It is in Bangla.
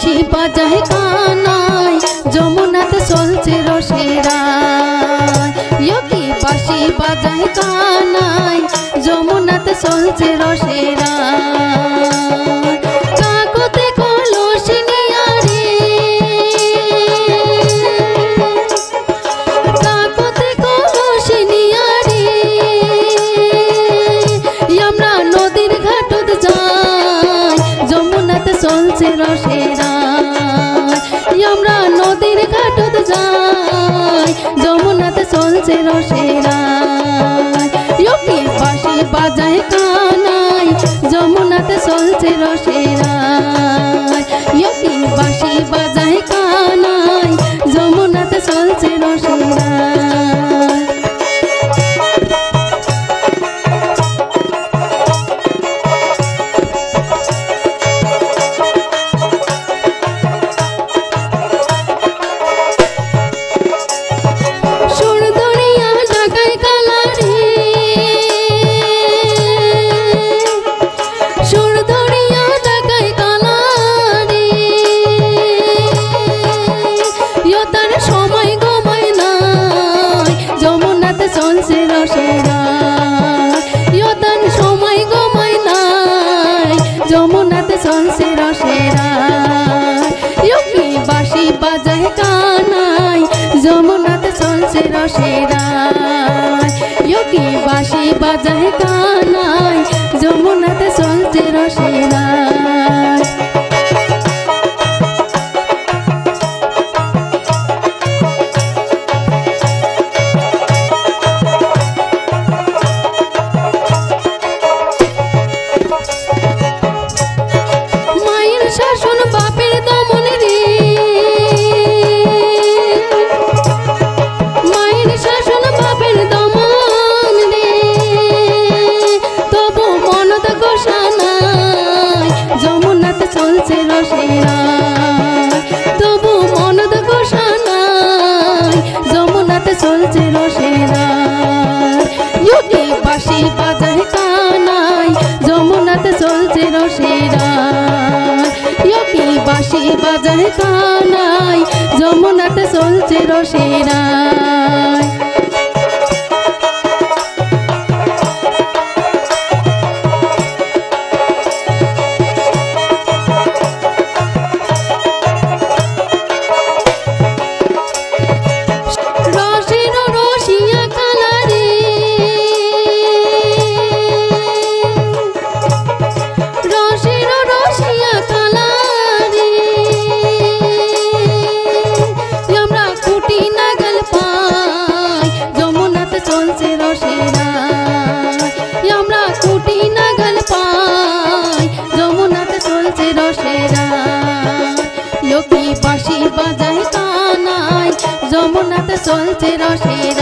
বাঁশি বাজায় কানাই যমুনাতে চলছে রসেরা কি বাঁশি বাজায় কানাই যমুনাতে চলছে রসেরা কাকতে কলসি নিয়া রে কাকতে কলসি নিয়া রে আমরা নদীর ঘাটত যাই যমুনাতে চলছে রসেরা আমরা নদীর ঘাটত যাই যমুনাতে চলছে রসেরা কি বাঁশি বাজায় কানাই যমুনাতে চলছে রসেরা কি বাঁশি বাজায় কানাই যমুনাতে চলছে রসেরা চলছে রসেরা ইয়তান সময় গমাই নাই যমুনাতে চলছে রসেরা কি বাঁশি বাজায় কানাই যমুনাতে চলছে রসেরা কি বাঁশি বাজায় কানাই যমুনাতে চলছে রসেরা শাসন বাপের দমন রে মায়ের শাসন বাপের দমন রে তবু মনদ গোসা নাই যমুনাতে চলছে রসেরা তবু মনদ গোসা নাই যমুনাতে চলছে রসেরা কি বাঁশি বাজায় কানাই যমুনাতে চলছে রসেরা কি বাঁশি বাজায় কানাই যমুনাতে চলছে রসেরা বাঁশি বাজায় কানাই যমুনাতে চলছে রসেরা